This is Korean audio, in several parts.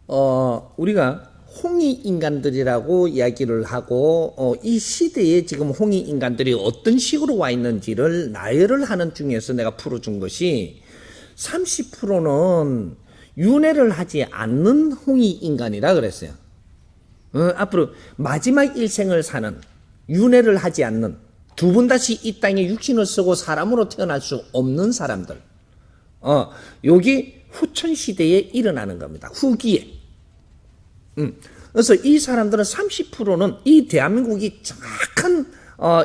우리가 홍익인간들이라고 이야기를 하고, 이 시대에 지금 홍익인간들이 어떤 식으로 와 있는지를 나열을 하는 중에서 내가 풀어준 것이 30%는 윤회를 하지 않는 홍익인간이라 그랬어요. 앞으로 마지막 일생을 사는, 윤회를 하지 않는, 두 번 다시 이 땅에 육신을 쓰고 사람으로 태어날 수 없는 사람들. 여기 후천시대에 일어나는 겁니다. 후기에. 그래서 이 사람들은 30%는 이 대한민국이 정확한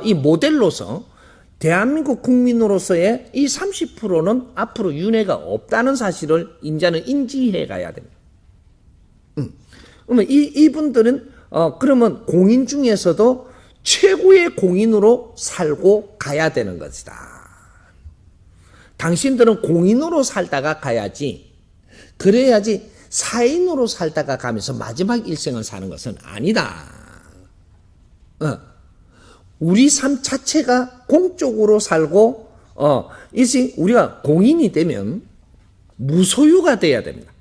이 모델로서 대한민국 국민으로서의 이 30%는 앞으로 윤회가 없다는 사실을 인자는 인지해 가야 됩니다. 그러면 이분들은 그러면 공인 중에서도 최고의 공인으로 살고 가야 되는 것이다. 당신들은 공인으로 살다가 가야지, 그래야지 사인으로 살다가 가면서 마지막 일생을 사는 것은 아니다. 우리 삶 자체가 공적으로 살고, 이제 우리가 공인이 되면 무소유가 돼야 됩니다.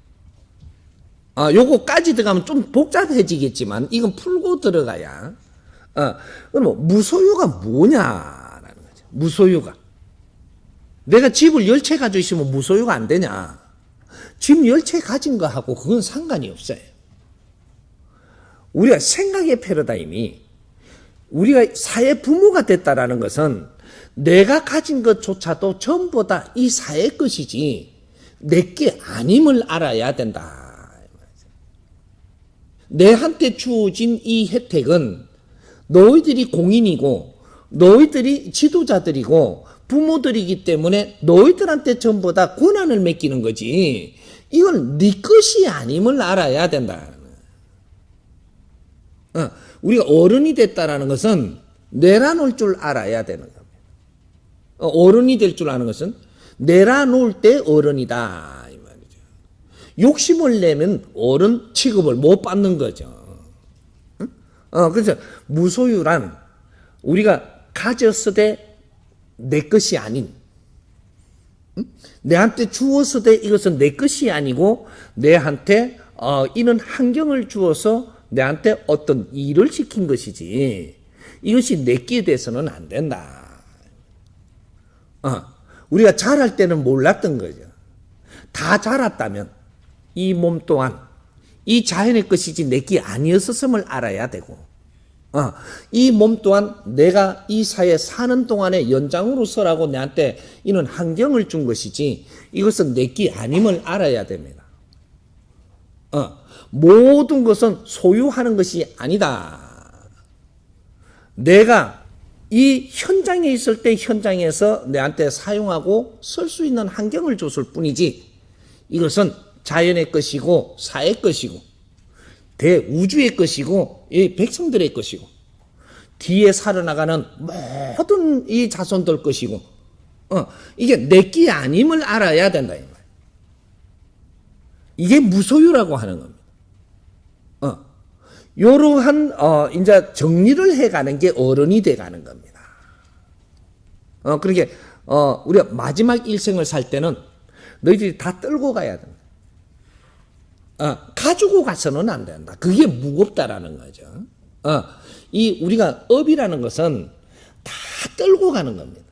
요거까지 들어가면 좀 복잡해지겠지만, 이건 풀고 들어가야. 그럼 무소유가 뭐냐라는 거죠. 무소유가. 내가 집을 10채 가지고 있으면 무소유가 안 되냐? 집 10채 가진 거하고 그건 상관이 없어요. 우리가 생각의 패러다임이 우리가 사회 부모가 됐다라는 것은 내가 가진 것조차도 전부 다 이 사회 것이지 내게 아님을 알아야 된다. 내한테 주어진 이 혜택은 너희들이 공인이고 너희들이 지도자들이고 부모들이기 때문에 너희들한테 전부 다 권한을 맡기는 거지, 이건 네 것이 아님을 알아야 된다. 우리가 어른이 됐다라는 것은 내려놓을 줄 알아야 되는 겁니다. 어른이 될 줄 아는 것은 내려놓을 때 어른이다 이 말이죠. 욕심을 내면 어른 취급을 못 받는 거죠. 그래서 무소유란 우리가 가졌으되 내 것이 아닌, 내한테 주었으되 이것은 내 것이 아니고 내한테 이런 환경을 주어서 내한테 어떤 일을 시킨 것이지 이것이 내게 돼서는 안 된다. 우리가 자랄 때는 몰랐던 거죠. 다 자랐다면 이 몸 또한 이 자연의 것이지 내게 아니었음을 알아야 되고, 이 몸 또한 내가 이 사회에 사는 동안에 연장으로서라고 내한테 이런 환경을 준 것이지 이것은 내게 아님을 알아야 됩니다. 모든 것은 소유하는 것이 아니다. 내가 이 현장에 있을 때 현장에서 내한테 사용하고 쓸 수 있는 환경을 줬을 뿐이지 이것은 자연의 것이고 사의 것이고 대우주의 것이고 이 백성들의 것이고 뒤에 살아나가는 모든 이 자손들 것이고 이게 내게 아님을 알아야 된다. 이게 무소유라고 하는 겁니다. 이러한 이제 정리를 해가는 게 어른이 돼가는 겁니다. 그러니까 우리가 마지막 일생을 살 때는 너희들이 다 떨고 가야 된다. 가지고 가서는 안 된다. 그게 무겁다라는 거죠. 이 우리가 업이라는 것은 다 떨고 가는 겁니다.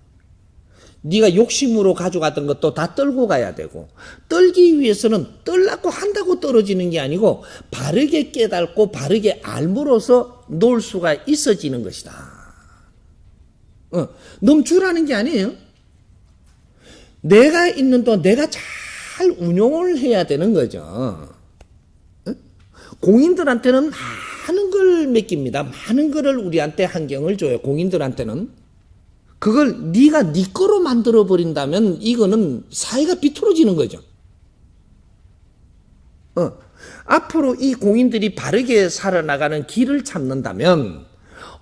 네가 욕심으로 가져갔던 것도 다 떨고 가야 되고, 떨기 위해서는 떨라고 한다고 떨어지는 게 아니고 바르게 깨닫고 바르게 알므로써 놓을 수가 있어지는 것이다. 넘주라는 게 아니에요. 내가 있는 동안 내가 잘 운용을 해야 되는 거죠. 공인들한테는 많은 걸 맡깁니다. 많은 거를 우리한테 환경을 줘요. 공인들한테는. 그걸 네가 네 거로 만들어 버린다면 이거는 사회가 비틀어지는 거죠. 앞으로 이 공인들이 바르게 살아나가는 길을 찾는다면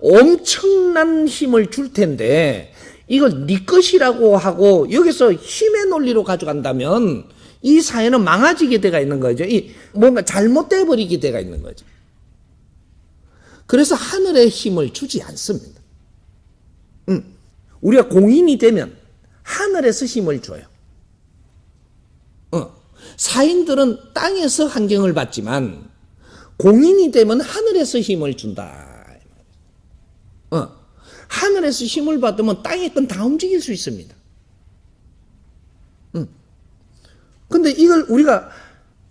엄청난 힘을 줄 텐데 이걸 네 것이라고 하고 여기서 힘의 논리로 가져간다면 이 사회는 망가지게 돼가 있는 거죠. 뭔가 잘못돼 버리게 돼가 있는 거죠. 그래서 하늘의 힘을 주지 않습니다. 우리가 공인이 되면 하늘에서 힘을 줘요. 사인들은 땅에서 환경을 받지만 공인이 되면 하늘에서 힘을 준다. 하늘에서 힘을 받으면 땅의 건 다 움직일 수 있습니다. 근데 이걸 우리가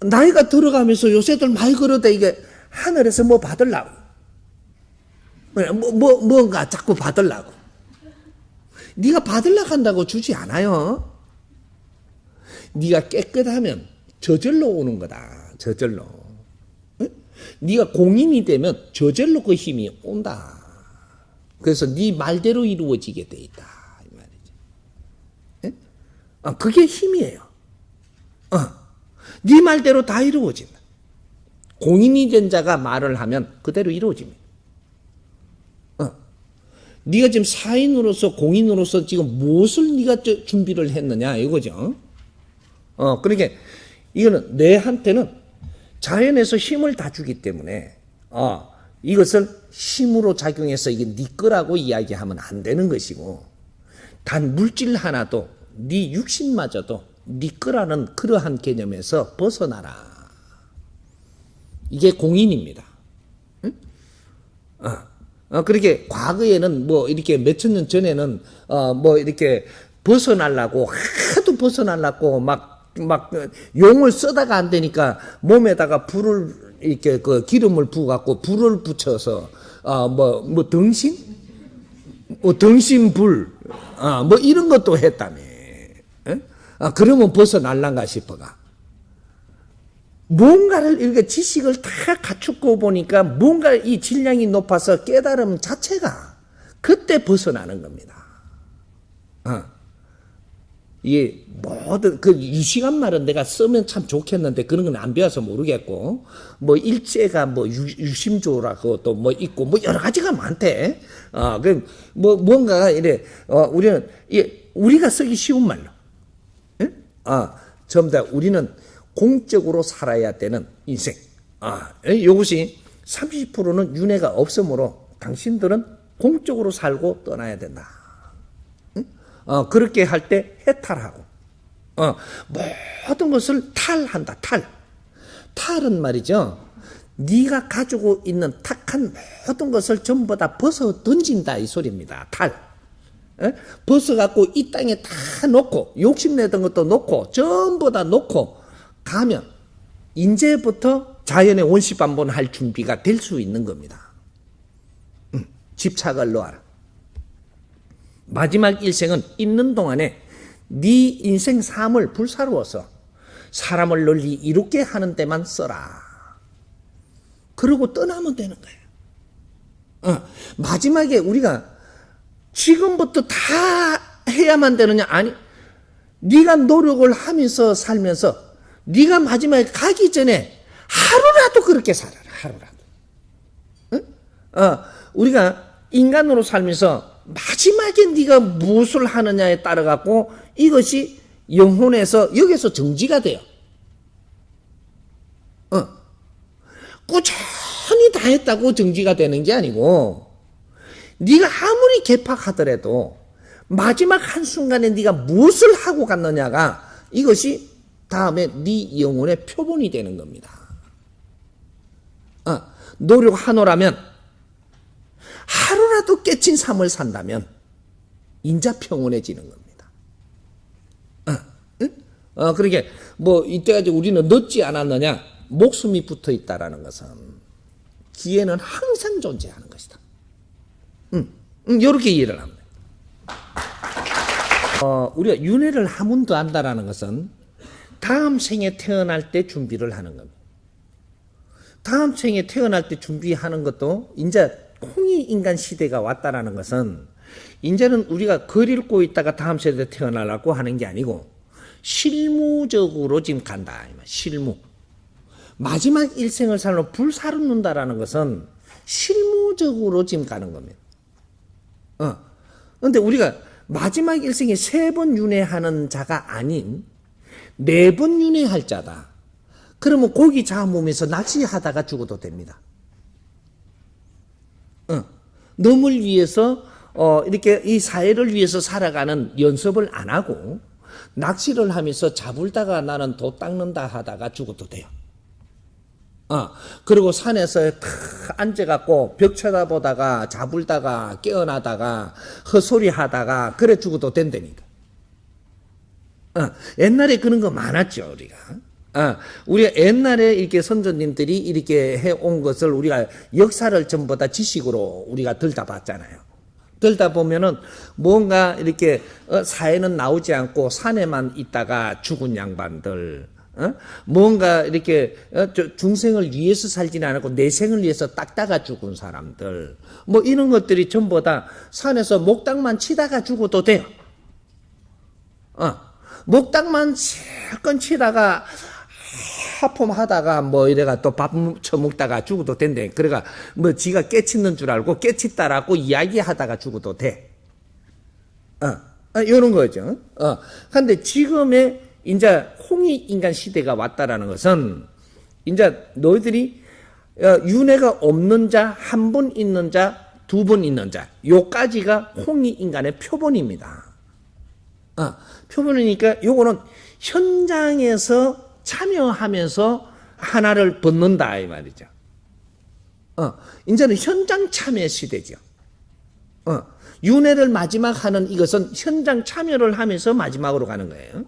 나이가 들어가면서 요새들 많이 그러대. 이게 하늘에서 뭐 받으려고. 뭔가 자꾸 받으려고. 네가 받으려고 한다고 주지 않아요. 네가 깨끗하면 저절로 오는 거다. 저절로. 네가 공인이 되면 저절로 그 힘이 온다. 그래서 네 말대로 이루어지게 돼 있다. 이 말이죠. 그게 힘이에요. 네 말대로 다 이루어진다. 공인이 된 자가 말을 하면 그대로 이루어집니다. 네가 지금 사인으로서 공인으로서 지금 무엇을 네가 준비를 했느냐 이거죠. 그러니까 이거는 내한테는 자연에서 힘을 다 주기 때문에 이것을 힘으로 작용해서 이게 네 거라고 이야기하면 안 되는 것이고, 단 물질 하나도 네 육신마저도 네 거라는 그러한 개념에서 벗어나라. 이게 공인입니다. 응? 그렇게 과거에는 뭐 이렇게 몇천 년 전에는 뭐 이렇게 벗어나려고 하도 벗어나려고 막 용을 쓰다가 안 되니까 몸에다가 불을 이렇게 그 기름을 부어갖고 불을 붙여서 뭐 등신불 뭐 이런 것도 했다며. 그러면 벗어날란가 싶어가. 뭔가를 이렇게 지식을 다 갖추고 보니까 뭔가 이 질량이 높아서 깨달음 자체가 그때 벗어나는 겁니다. 이게 모든 그 유식한 말은 내가 쓰면 참 좋겠는데 그런 건 안 배워서 모르겠고, 뭐 일제가 뭐 유심조라고 또 뭐 있고 뭐 여러 가지가 많대. 그 뭐 뭔가 이래 우리는 우리가 쓰기 쉬운 말로. 전부 다 우리는 공적으로 살아야 되는 인생. 이것이 30%는 윤회가 없으므로 당신들은 공적으로 살고 떠나야 된다. 그렇게 할 때 해탈하고, 모든 것을 탈한다. 탈은 말이죠. 네가 가지고 있는 탁한 모든 것을 전부 다 벗어 던진다 이 소리입니다. 탈. 벗어갖고 이 땅에 다 놓고 욕심내던 것도 놓고 전부 다 놓고 가면 이제부터 자연의 원시반복할 준비가 될 수 있는 겁니다. 집착을 놓아라. 마지막 일생은 있는 동안에 네 인생 삶을 불사르워서 사람을 널리 이롭게 하는 데만 써라. 그러고 떠나면 되는 거예요. 마지막에 우리가 지금부터 다 해야만 되느냐? 아니, 네가 노력을 하면서 살면서 네가 마지막에 가기 전에 하루라도 그렇게 살아라. 하루라도. 우리가 인간으로 살면서 마지막에 네가 무엇을 하느냐에 따라 갖고 이것이 영혼에서 여기서 정지가 돼요. 꾸준히 다 했다고 정지가 되는 게 아니고, 네가 아무리 개팍하더라도 마지막 한순간에 네가 무엇을 하고 갔느냐가 이것이 다음에 네 영혼의 표본이 되는 겁니다. 노력하노라면, 하루라도 깨친 삶을 산다면 인자 평온해지는 겁니다. 그러게 뭐 이때까지 우리는 늦지 않았느냐? 목숨이 붙어 있다라는 것은 기회는 항상 존재하는 것이다. 이렇게 이해를 합니다. 우리가 윤회를 하문도 한다라는 것은 다음 생에 태어날 때 준비를 하는 겁니다. 다음 생에 태어날 때 준비하는 것도 이제 홍익인간 시대가 왔다라는 것은 이제는 우리가 글 읽고 있다가 다음 세대에 태어나려고 하는 게 아니고 실무적으로 지금 간다. 실무. 마지막 일생을 살로 불사르는다라는 것은 실무적으로 지금 가는 겁니다. 그런데 우리가 마지막 일생에 3번 윤회하는 자가 아닌 4번 윤회할 자다. 그러면 고기 잡으면서 낚시하다가 죽어도 됩니다. 놈을 위해서 이렇게 이 사회를 위해서 살아가는 연습을 안 하고 낚시를 하면서 잡을다가 나는 도 닦는다 하다가 죽어도 돼요. 그리고 산에서 탁 앉아갖고 벽 쳐다보다가 잡을다가 깨어나다가 헛소리 하다가 그래 죽어도 된다니까. 옛날에 그런 거 많았죠, 우리가. 우리가 옛날에 이렇게 선조님들이 이렇게 해온 것을 우리가 역사를 전부 다 지식으로 우리가 들다 봤잖아요. 들다 보면은 뭔가 이렇게 사회는 나오지 않고 산에만 있다가 죽은 양반들, 뭔가 이렇게 중생을 위해서 살지는 않고 내생을 위해서 닦다가 죽은 사람들, 뭐 이런 것들이 전부 다 산에서 목닥만 치다가 죽어도 돼요. 목닥만 실컷 치다가 하품하다가 뭐 이래가 또 밥 처먹다가 죽어도 된대. 그래가 뭐 지가 깨치는 줄 알고 깨치다라고 이야기하다가 죽어도 돼. 이런 거죠. 근데 지금의 이제 홍익인간 시대가 왔다라는 것은 이제 너희들이 윤회가 없는 자, 한 분 있는 자, 두 분 있는 자, 요까지가 홍익인간의 표본입니다. 표본이니까 요거는 현장에서 참여하면서 하나를 벗는다 이 말이죠. 이제는 현장 참여 시대죠. 윤회를 마지막 하는 이것은 현장 참여를 하면서 마지막으로 가는 거예요.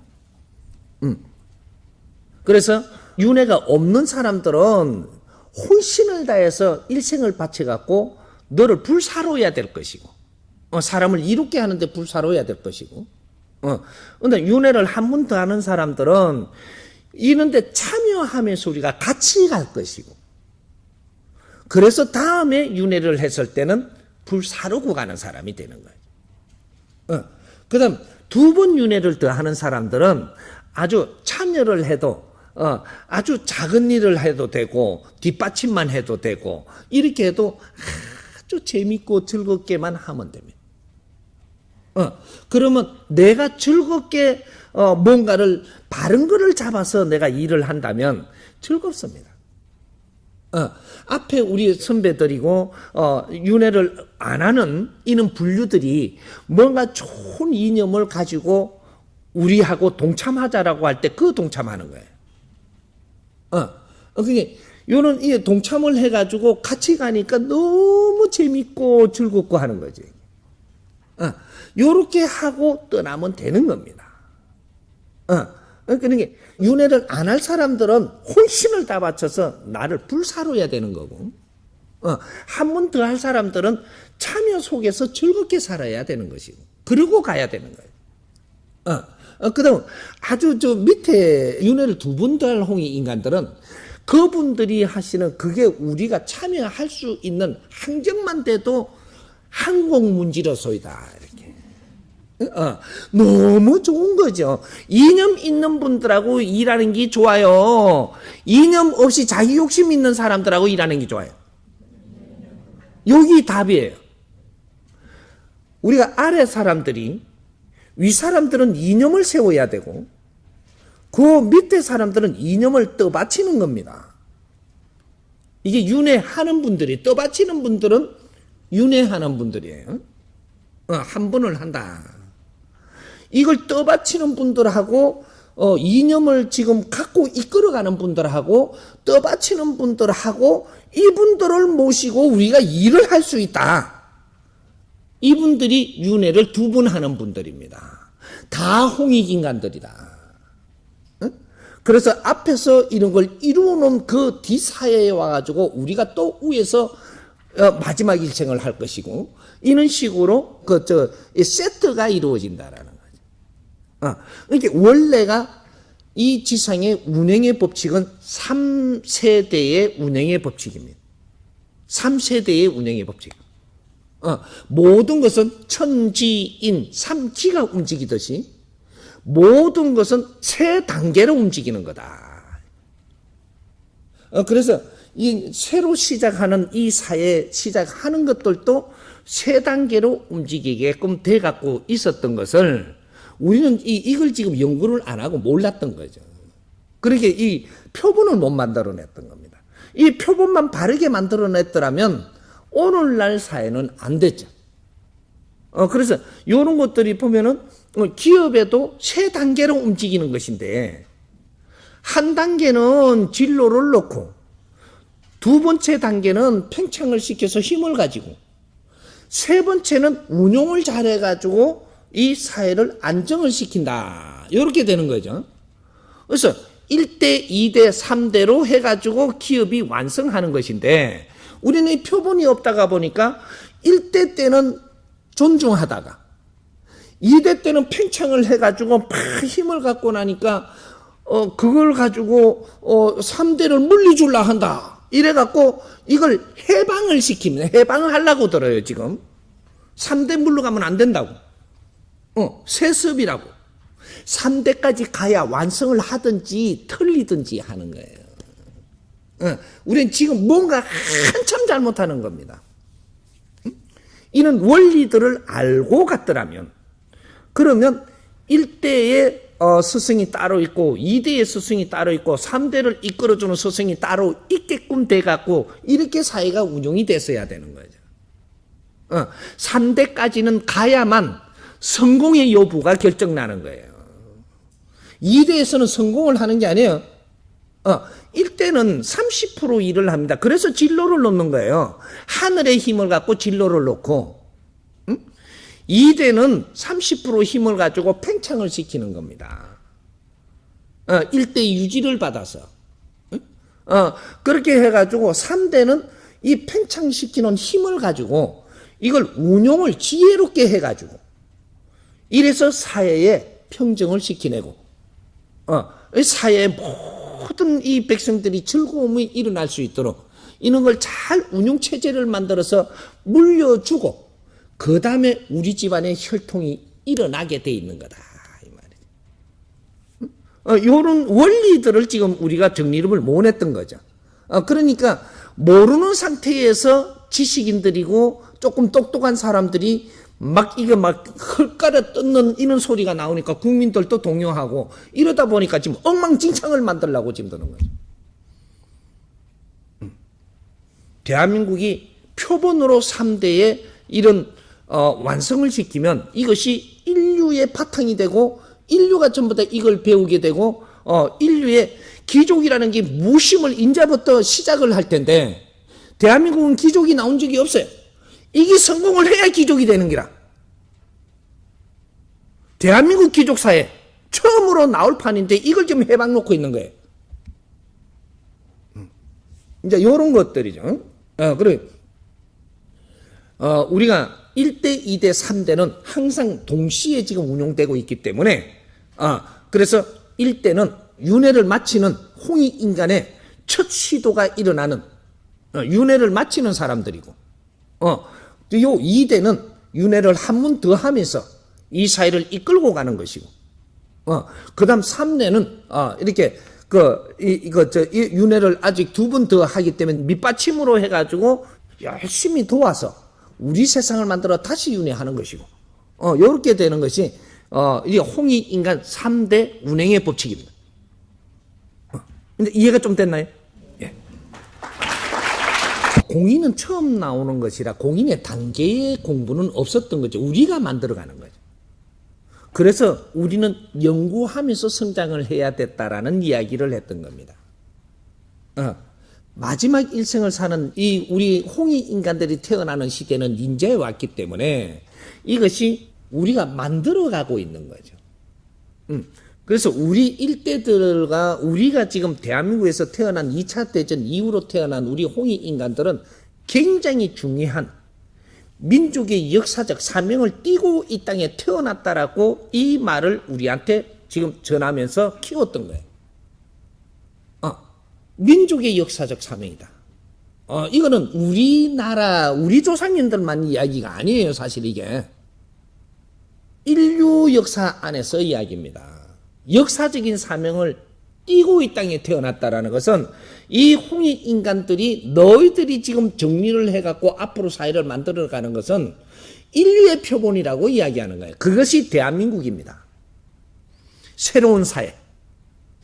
그래서 윤회가 없는 사람들은 혼신을 다해서 일생을 바쳐갖고 너를 불사로해야 될 것이고, 사람을 이롭게 하는데 불사로해야 될 것이고, 근데 윤회를 한 번 더 하는 사람들은 이런데 참여하면서 우리가 같이 갈 것이고, 그래서 다음에 윤회를 했을 때는 불사르고 가는 사람이 되는 거예요. 그 다음 두 번 윤회를 더 하는 사람들은 아주 참여를 해도 아주 작은 일을 해도 되고 뒷받침만 해도 되고 이렇게 해도 아주 재밌고 즐겁게만 하면 됩니다. 그러면 내가 즐겁게 뭔가를 바른 거를 잡아서 내가 일을 한다면 즐겁습니다. 앞에 우리 선배들이고 윤회를 안 하는 이런 분류들이 뭔가 좋은 이념을 가지고 우리하고 동참하자라고 할 때 그 동참하는 거예요. 그게 요는 이 동참을 해가지고 같이 가니까 너무 재밌고 즐겁고 하는 거지. 요렇게 하고 떠나면 되는 겁니다. 그러니까 윤회를 안 할 사람들은 혼신을 다 바쳐서 나를 불사로해야 되는 거고, 한 번 더 할 사람들은 참여 속에서 즐겁게 살아야 되는 것이고, 그러고 가야 되는 거예요. 그 다음 아주 저 밑에 윤회를 두 번 더 할 홍익 인간들은 그분들이 하시는 그게 우리가 참여할 수 있는 환경만 돼도 항공문지로소이다 이렇게. 너무 좋은 거죠. 이념 있는 분들하고 일하는 게 좋아요. 이념 없이 자기 욕심 있는 사람들하고 일하는 게 좋아요. 여기 답이에요. 우리가 아래 사람들이, 위 사람들은 이념을 세워야 되고 그 밑에 사람들은 이념을 떠받치는 겁니다. 이게 윤회하는 분들이, 떠받치는 분들은 윤회하는 분들이에요. 한 분을 한다. 이걸 떠받치는 분들하고 이념을 지금 갖고 이끌어가는 분들하고 떠받치는 분들하고 이분들을 모시고 우리가 일을 할 수 있다. 이분들이 윤회를 두 번 하는 분들입니다. 다 홍익인간들이다. 그래서 앞에서 이런 걸 이루어놓은 그 뒷사회에 와가지고 우리가 또 위에서 마지막 일생을 할 것이고, 이런 식으로 세트가 이루어진다라는 거죠. 그러니까 원래가 이 지상의 운행의 법칙은 3세대의 운행의 법칙입니다. 3세대의 운행의 법칙. 모든 것은 천지인, 삼지가 움직이듯이 모든 것은 세 단계로 움직이는 거다. 그래서 이 새로 시작하는 이 사회 시작하는 것들도 세 단계로 움직이게끔 돼 갖고 있었던 것을 우리는 이걸 지금 연구를 안 하고 몰랐던 거죠. 그러니까 이 표본을 못 만들어냈던 겁니다. 이 표본만 바르게 만들어냈더라면 오늘날 사회는 안 됐죠. 그래서 이런 것들이 보면은 기업에도 세 단계로 움직이는 것인데, 한 단계는 진로를 놓고, 두 번째 단계는 팽창을 시켜서 힘을 가지고, 세 번째는 운용을 잘해가지고 이 사회를 안정을 시킨다. 이렇게 되는 거죠. 그래서 1대, 2대, 3대로 해가지고 기업이 완성하는 것인데, 우리는 이 표본이 없다가 보니까 1대 때는 존중하다가 2대 때는 팽창을 해가지고 막 힘을 갖고 나니까 그걸 가지고 3대를 물리줄라 한다. 이래갖고 이걸 해방을 시키면 해방을 하려고 들어요 지금. 3대 물러가면 안 된다고. 세습이라고. 3대까지 가야 완성을 하든지 틀리든지 하는 거예요. 우리는 지금 뭔가 한참 잘못하는 겁니다. 이런 원리들을 알고 갔더라면, 그러면 1대의 스승이 따로 있고 2대의 스승이 따로 있고 3대를 이끌어주는 스승이 따로 있게끔 돼갖고 이렇게 사회가 운영이 됐어야 되는 거죠. 3대까지는 가야만 성공의 여부가 결정나는 거예요. 2대에서는 성공을 하는 게 아니에요. 1대는 30% 일을 합니다. 그래서 진로를 놓는 거예요. 하늘의 힘을 갖고 진로를 놓고, 2대는 30% 힘을 가지고 팽창을 시키는 겁니다. 1대 유지를 받아서. 그렇게 해가지고 3대는 이 팽창시키는 힘을 가지고 이걸 운용을 지혜롭게 해가지고 이래서 사회에 평정을 시키내고, 사회에 모든 이 백성들이 즐거움이 일어날 수 있도록 이런 걸 잘 운용체제를 만들어서 물려주고, 그 다음에 우리 집안의 혈통이 일어나게 돼 있는 거다. 이 말이죠. 이런 원리들을 지금 우리가 정리를 못 했던 거죠. 그러니까 모르는 상태에서 지식인들이고 조금 똑똑한 사람들이 막 헐가려 뜯는 이런 소리가 나오니까 국민들도 동요하고 이러다 보니까 지금 엉망진창을 만들려고 지금 드는 거죠. 대한민국이 표본으로 3대의 이런 완성을 시키면 이것이 인류의 바탕이 되고 인류가 전부 다 이걸 배우게 되고 인류의 귀족이라는 게 무심을 이제부터 시작을 할 텐데, 대한민국은 귀족이 나온 적이 없어요. 이게 성공을 해야 귀족이 되는 기라. 대한민국 귀족사회 처음으로 나올 판인데 이걸 지금 해방 놓고 있는 거예요. 이제 이런 것들이죠. 그래. 우리가 1대, 2대, 3대는 항상 동시에 지금 운용되고 있기 때문에, 그래서 1대는 윤회를 마치는 홍익인간의 첫 시도가 일어나는, 윤회를 마치는 사람들이고, 요 2대는 윤회를 한 문 더 하면서 이 사회를 이끌고 가는 것이고, 그 다음 3대는, 이렇게, 이 윤회를 아직 두 번 더 하기 때문에 밑받침으로 해가지고 열심히 도와서 우리 세상을 만들어 다시 윤회하는 것이고, 요렇게 되는 것이, 이게 홍익인간 3대 운행의 법칙입니다. 근데 이해가 좀 됐나요? 예. 공인은 처음 나오는 것이라 공인의 단계의 공부는 없었던 거죠. 우리가 만들어가는 거죠. 그래서 우리는 연구하면서 성장을 해야 됐다라는 이야기를 했던 겁니다. 마지막 일생을 사는 이 우리 홍익인간들이 태어나는 시대는 인제에 왔기 때문에 이것이 우리가 만들어가고 있는 거죠. 그래서 우리 일대들과 우리가 지금 대한민국에서 태어난 2차 대전 이후로 태어난 우리 홍익인간들은 굉장히 중요한 민족의 역사적 사명을 띠고 이 땅에 태어났다라고 이 말을 우리한테 지금 전하면서 키웠던 거예요. 민족의 역사적 사명이다. 이거는 우리나라, 우리 조상님들만 이야기가 아니에요, 사실 이게. 인류 역사 안에서 이야기입니다. 역사적인 사명을 띠고 이 땅에 태어났다라는 것은 이 홍익인간들이 너희들이 지금 정리를 해갖고 앞으로 사회를 만들어가는 것은 인류의 표본이라고 이야기하는 거예요. 그것이 대한민국입니다. 새로운 사회.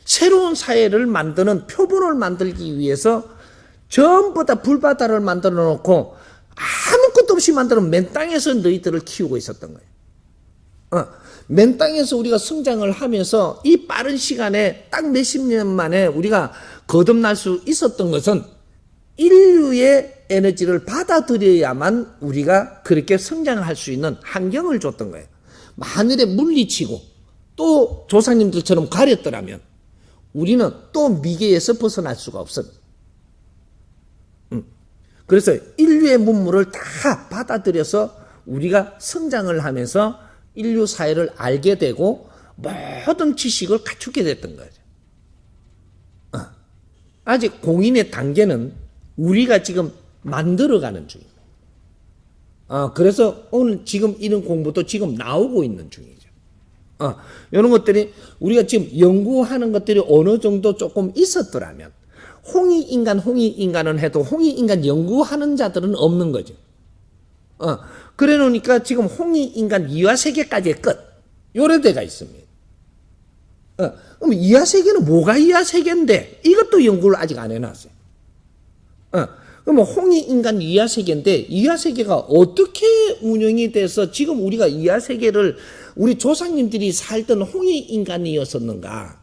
새로운 사회를 만드는 표본을 만들기 위해서 전부 다 불바다를 만들어 놓고 아무것도 없이 만드는 맨 땅에서 너희들을 키우고 있었던 거예요. 맨 땅에서 우리가 성장을 하면서 이 빠른 시간에 딱 몇십 년 만에 우리가 거듭날 수 있었던 것은 인류의 에너지를 받아들여야만 우리가 그렇게 성장을 할 수 있는 환경을 줬던 거예요. 하늘에 물리치고 또 조상님들처럼 가렸더라면 우리는 또 미개에서 벗어날 수가 없습니다. 그래서 인류의 문물을 다 받아들여서 우리가 성장을 하면서 인류 사회를 알게 되고 모든 지식을 갖추게 됐던 거죠. 아직 공인의 단계는 우리가 지금 만들어가는 중입니다. 그래서 오늘 지금 이런 공부도 지금 나오고 있는 중이죠. 이런 것들이 우리가 지금 연구하는 것들이 어느 정도 조금 있었더라면 홍익인간은 해도 홍익인간 연구하는 자들은 없는 거죠. 그래 놓으니까 지금 홍익인간 이하세계까지의 끝 요래 데가 있습니다. 그럼 이하세계는 뭐가 이하세계인데 이것도 연구를 아직 안 해놨어요. 그럼 홍익인간 이하세계인데 이하세계가 어떻게 운영이 돼서 지금 우리가 이하세계를 우리 조상님들이 살던 홍익인간이었었는가?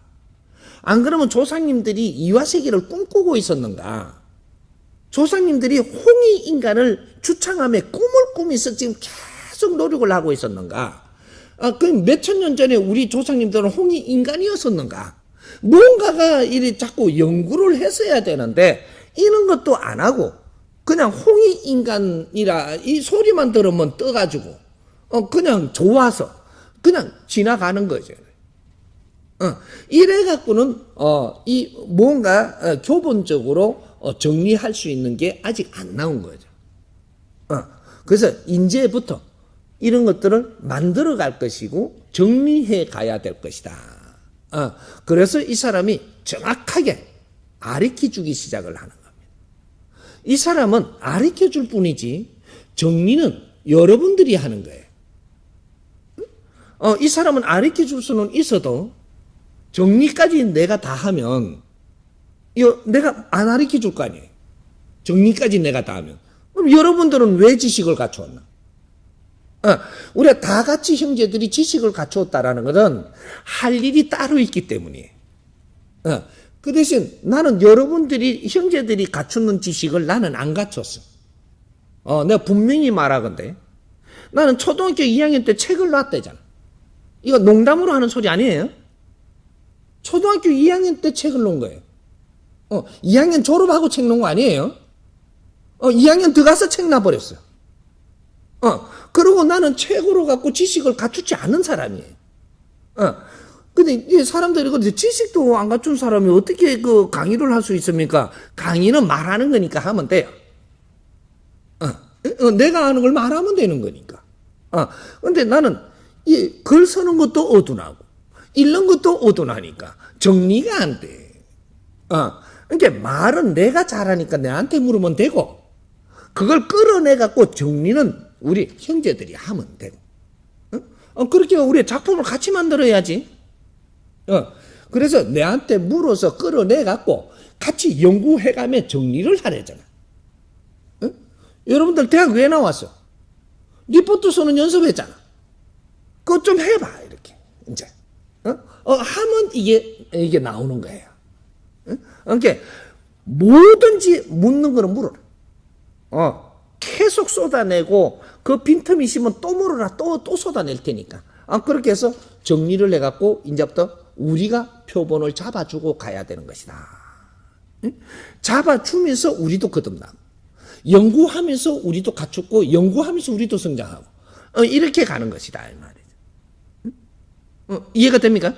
안 그러면 조상님들이 이하세계를 꿈꾸고 있었는가? 조상님들이 홍익인간을 주창하며 꿈을 꾸면서 지금 계속 노력을 하고 있었는가? 그럼 몇천 년 전에 우리 조상님들은 홍익인간이었었는가? 뭔가가 이리 자꾸 연구를 했어야 되는데 이런 것도 안 하고 그냥 홍익인간이라 이 소리만 들으면 떠가지고 그냥 좋아서 그냥 지나가는 거죠. 이래 갖고는 이 뭔가 교본적으로 정리할 수 있는 게 아직 안 나온 거죠. 그래서 이제부터 이런 것들을 만들어 갈 것이고 정리해 가야 될 것이다. 그래서 이 사람이 정확하게 가르쳐 주기 시작을 하는 겁니다. 이 사람은 가르쳐 줄 뿐이지 정리는 여러분들이 하는 거예요. 이 사람은 가르쳐 줄 수는 있어도 정리까지 내가 다 하면 이거 내가 안 가르쳐 줄 거 아니에요. 정리까지 내가 다 하면. 그럼 여러분들은 왜 지식을 갖추었나? 우리가 다 같이 형제들이 지식을 갖추었다라는 것은 할 일이 따로 있기 때문이에요. 그 대신 나는 여러분들이 형제들이 갖추는 지식을 나는 안 갖췄어. 내가 분명히 말하건대 나는 초등학교 2학년 때 책을 놨대잖아. 이거 농담으로 하는 소리 아니에요? 초등학교 2학년 때 책을 놓은 거예요. 2학년 졸업하고 책 놓은 거 아니에요? 2학년 들어가서 책 놔버렸어요. 그리고 나는 책으로 갖고 지식을 갖추지 않은 사람이에요. 근데 이 사람들이 근데 지식도 안 갖춘 사람이 어떻게 그 강의를 할 수 있습니까? 강의는 말하는 거니까 하면 돼요. 내가 아는 걸 말하면 되는 거니까. 근데 나는 이 글 쓰는 것도 어둔하고 읽는 것도 어둔하니까 정리가 안 돼. 그러니까 말은 내가 잘하니까 내한테 물으면 되고 그걸 끌어내 갖고 정리는 우리 형제들이 하면 되고. 그렇게 우리 작품을 같이 만들어야지. 그래서 내한테 물어서 끌어내 갖고 같이 연구해가며 정리를 하래잖아. 여러분들 대학 왜 나왔어? 리포트 쓰는 연습했잖아. 그거 좀 해봐 이렇게 이제. 하면 이게 나오는 거예요. 그러니까 뭐든지 묻는 거는 물어라. 계속 쏟아내고 그 빈틈이 있으면 또 물어라. 또 쏟아낼 테니까. 그렇게 해서 정리를 해갖고 이제부터 우리가 표본을 잡아주고 가야 되는 것이다. 잡아주면서 우리도 거듭나고 연구하면서 우리도 갖추고 연구하면서 우리도 성장하고 이렇게 가는 것이다 이 말이죠. 이해가 됩니까?